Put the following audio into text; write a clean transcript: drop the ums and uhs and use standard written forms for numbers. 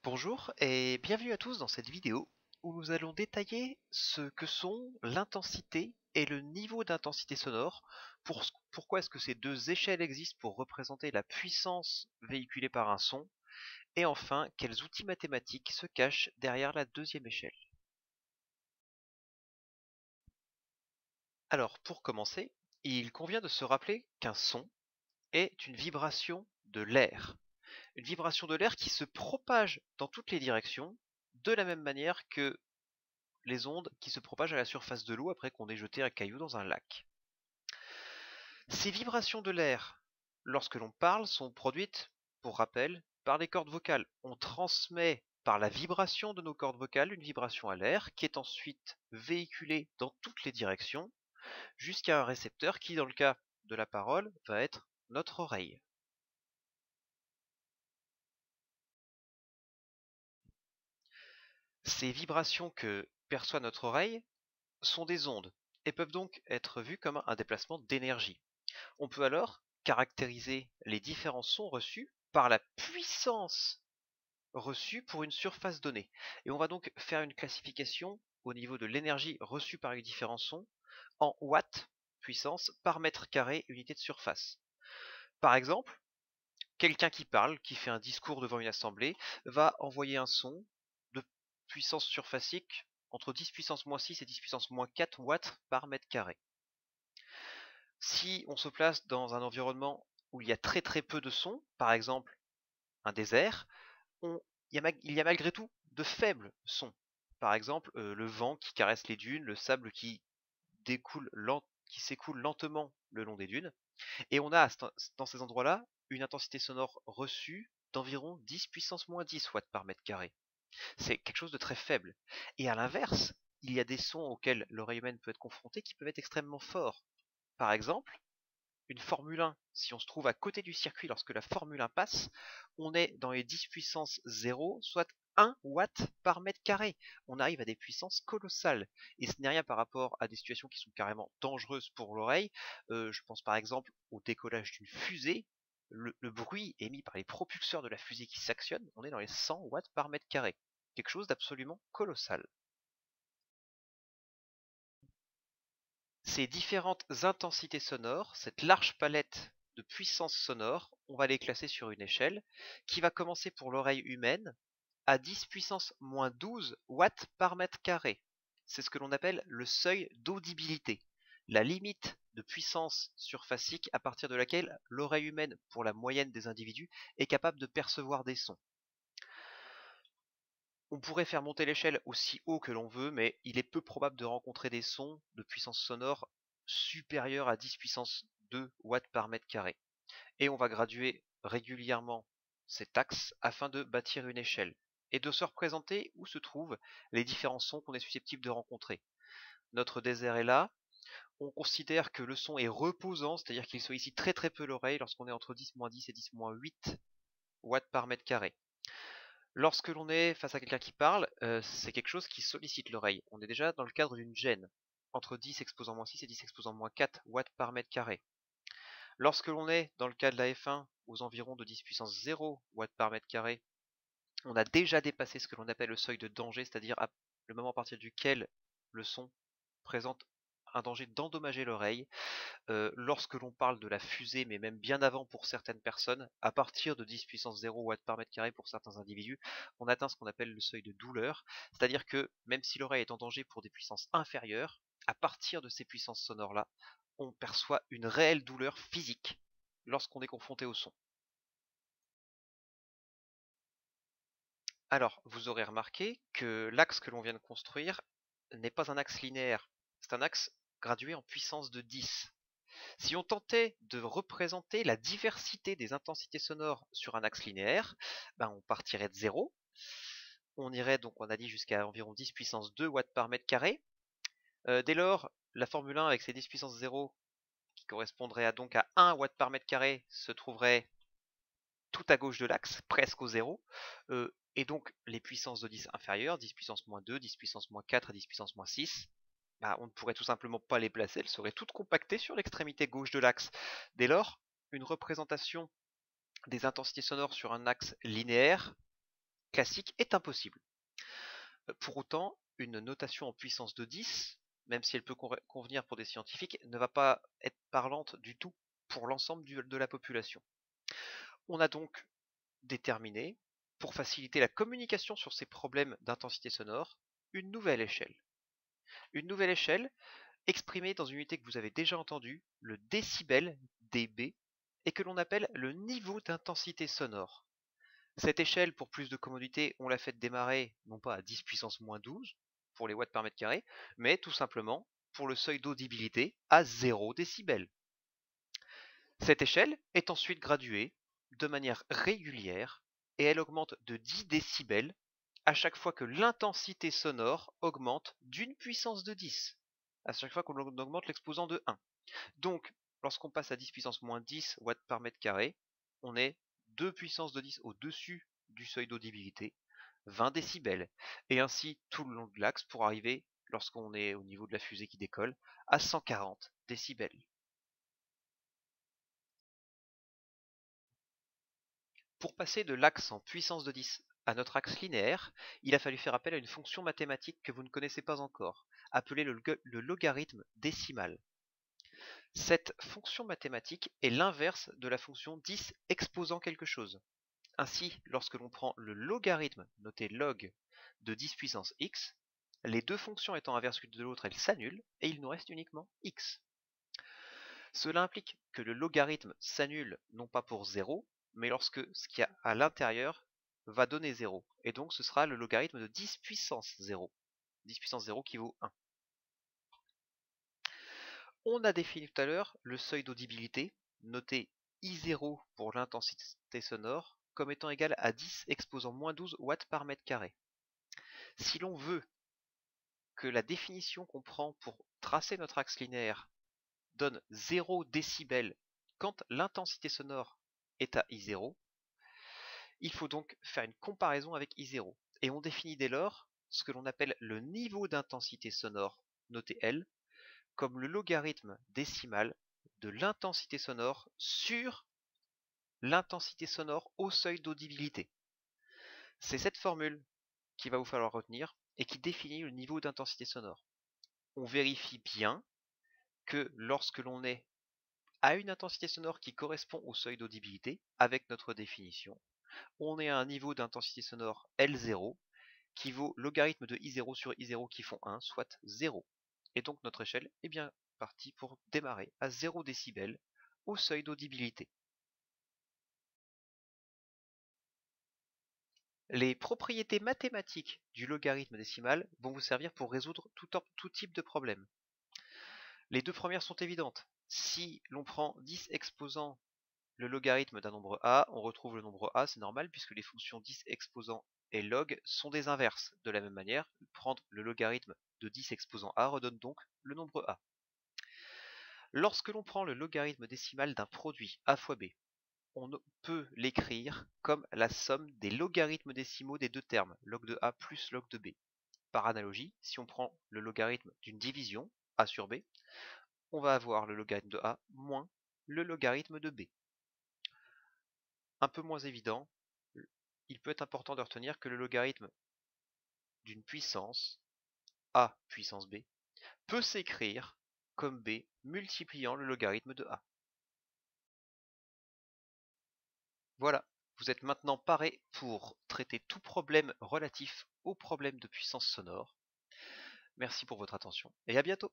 Bonjour et bienvenue à tous dans cette vidéo où nous allons détailler ce que sont l'intensité et le niveau d'intensité sonore, pourquoi est-ce que ces deux échelles existent pour représenter la puissance véhiculée par un son, et enfin quels outils mathématiques se cachent derrière la deuxième échelle. Alors pour commencer, il convient de se rappeler qu'un son est une vibration de l'air. Une vibration de l'air qui se propage dans toutes les directions de la même manière que les ondes qui se propagent à la surface de l'eau après qu'on ait jeté un caillou dans un lac. Ces vibrations de l'air, lorsque l'on parle, sont produites, pour rappel, par les cordes vocales. On transmet par la vibration de nos cordes vocales une vibration à l'air qui est ensuite véhiculée dans toutes les directions jusqu'à un récepteur qui, dans le cas de la parole, va être notre oreille. Ces vibrations que perçoit notre oreille sont des ondes et peuvent donc être vues comme un déplacement d'énergie. On peut alors caractériser les différents sons reçus par la puissance reçue pour une surface donnée. Et on va donc faire une classification au niveau de l'énergie reçue par les différents sons en watts puissance par mètre carré unité de surface. Par exemple, quelqu'un qui parle, qui fait un discours devant une assemblée, va envoyer un son de puissance surfacique entre 10 puissance moins 6 et 10 puissance moins 4 watts par mètre carré. Si on se place dans un environnement où il y a très peu de sons, par exemple un désert, il y a malgré tout de faibles sons. Par exemple, le vent qui caresse les dunes, le sable qui s'écoule lentement le long des dunes. Et on a dans ces endroits-là une intensité sonore reçue d'environ 10 puissance moins 10 watts par mètre carré. C'est quelque chose de très faible. Et à l'inverse, il y a des sons auxquels l'oreille humaine peut être confrontée qui peuvent être extrêmement forts. Par exemple, une Formule 1, si on se trouve à côté du circuit lorsque la Formule 1 passe, on est dans les 10 puissance 0, soit 1 watt par mètre carré. On arrive à des puissances colossales. Et ce n'est rien par rapport à des situations qui sont carrément dangereuses pour l'oreille. Je pense par exemple au décollage d'une fusée. Le bruit émis par les propulseurs de la fusée qui s'actionne, on est dans les 100 watts par mètre carré. Quelque chose d'absolument colossal. Ces différentes intensités sonores, cette large palette de puissance sonore, on va les classer sur une échelle qui va commencer pour l'oreille humaine à 10 puissance moins 12 watts par mètre carré. C'est ce que l'on appelle le seuil d'audibilité, la limite de puissance surfacique à partir de laquelle l'oreille humaine, pour la moyenne des individus, est capable de percevoir des sons. On pourrait faire monter l'échelle aussi haut que l'on veut, mais il est peu probable de rencontrer des sons de puissance sonore supérieure à 10 puissance 2 watts par mètre carré. Et on va graduer régulièrement cet axe afin de bâtir une échelle et de se représenter où se trouvent les différents sons qu'on est susceptible de rencontrer. Notre désert est là. On considère que le son est reposant, c'est-à-dire qu'il sollicite très peu l'oreille lorsqu'on est entre 10-10 et 10-8 watts par mètre carré. Lorsque l'on est face à quelqu'un qui parle, c'est quelque chose qui sollicite l'oreille. On est déjà dans le cadre d'une gêne, entre 10 exposant moins 6 et 10 exposant moins 4 watts par mètre carré. Lorsque l'on est dans le cas de la F1 aux environs de 10 puissance 0 watts par mètre carré, on a déjà dépassé ce que l'on appelle le seuil de danger, c'est-à-dire le moment à partir duquel le son présente un danger d'endommager l'oreille. Lorsque l'on parle de la fusée, mais même bien avant pour certaines personnes, à partir de 10 puissance 0 watts par mètre carré pour certains individus, on atteint ce qu'on appelle le seuil de douleur, c'est-à-dire que même si l'oreille est en danger pour des puissances inférieures, à partir de ces puissances sonores-là, on perçoit une réelle douleur physique lorsqu'on est confronté au son. Alors, vous aurez remarqué que l'axe que l'on vient de construire n'est pas un axe linéaire, c'est un axe gradué en puissance de 10. Si on tentait de représenter la diversité des intensités sonores sur un axe linéaire, on partirait de 0. On irait donc, on a dit, jusqu'à environ 10 puissance 2 watts par mètre carré. Dès lors, la Formule 1 avec ses 10 puissance 0, qui correspondrait donc à 1 watt par mètre carré, se trouverait tout à gauche de l'axe, presque au 0. Et donc les puissances de 10 inférieures, 10 puissance moins 2, 10 puissance moins 4 et 10 puissance moins 6, on ne pourrait tout simplement pas les placer, elles seraient toutes compactées sur l'extrémité gauche de l'axe. Dès lors, une représentation des intensités sonores sur un axe linéaire classique est impossible. Pour autant, une notation en puissance de 10, même si elle peut convenir pour des scientifiques, ne va pas être parlante du tout pour l'ensemble de la population. On a donc déterminé, pour faciliter la communication sur ces problèmes d'intensité sonore, une nouvelle échelle. Une nouvelle échelle exprimée dans une unité que vous avez déjà entendue, le décibel, dB, et que l'on appelle le niveau d'intensité sonore. Cette échelle, pour plus de commodité, on l'a fait démarrer non pas à 10 puissance moins 12 pour les watts par mètre carré, mais tout simplement pour le seuil d'audibilité à 0 décibel. Cette échelle est ensuite graduée de manière régulière et elle augmente de 10 décibels à chaque fois que l'intensité sonore augmente d'une puissance de 10, à chaque fois qu'on augmente l'exposant de 1. Donc, lorsqu'on passe à 10 puissance moins 10 watts par mètre carré, on est 2 puissance de 10 au-dessus du seuil d'audibilité, 20 décibels, et ainsi tout le long de l'axe pour arriver, lorsqu'on est au niveau de la fusée qui décolle, à 140 décibels. Pour passer de l'axe en puissance de 10 à notre axe linéaire, il a fallu faire appel à une fonction mathématique que vous ne connaissez pas encore, appelée le logarithme décimal. Cette fonction mathématique est l'inverse de la fonction 10 exposant quelque chose. Ainsi, lorsque l'on prend le logarithme, noté log, de 10 puissance x, les deux fonctions étant inverses l'une de l'autre, elles s'annulent, et il nous reste uniquement x. Cela implique que le logarithme s'annule non pas pour 0, mais lorsque ce qu'il y a à l'intérieur va donner 0. Et donc ce sera le logarithme de 10 puissance 0. 10 puissance 0 qui vaut 1. On a défini tout à l'heure le seuil d'audibilité, noté I0 pour l'intensité sonore, comme étant égal à 10 exposant moins 12 watts par mètre carré. Si l'on veut que la définition qu'on prend pour tracer notre axe linéaire donne 0 décibel quand l'intensité sonore est à I0, il faut donc faire une comparaison avec I0. Et on définit dès lors ce que l'on appelle le niveau d'intensité sonore, noté L, comme le logarithme décimal de l'intensité sonore sur l'intensité sonore au seuil d'audibilité. C'est cette formule qu'il va vous falloir retenir et qui définit le niveau d'intensité sonore. On vérifie bien que lorsque l'on est à une intensité sonore qui correspond au seuil d'audibilité, avec notre définition, on est à un niveau d'intensité sonore L0 qui vaut logarithme de I0 sur I0 qui font 1, soit 0. Et donc notre échelle est bien partie pour démarrer à 0 décibel au seuil d'audibilité. Les propriétés mathématiques du logarithme décimal vont vous servir pour résoudre tout type de problème. Les deux premières sont évidentes. Si l'on prend 10 exposant le logarithme d'un nombre a, on retrouve le nombre a, c'est normal puisque les fonctions 10 exposant et log sont des inverses. De la même manière, prendre le logarithme de 10 exposant a redonne donc le nombre a. Lorsque l'on prend le logarithme décimal d'un produit a fois b, on peut l'écrire comme la somme des logarithmes décimaux des deux termes, log de a plus log de b. Par analogie, si on prend le logarithme d'une division, a sur b, on va avoir le logarithme de a moins le logarithme de b. Un peu moins évident, il peut être important de retenir que le logarithme d'une puissance, a puissance b, peut s'écrire comme b multipliant le logarithme de a. Voilà, vous êtes maintenant paré pour traiter tout problème relatif aux problèmes de puissance sonore. Merci pour votre attention et à bientôt.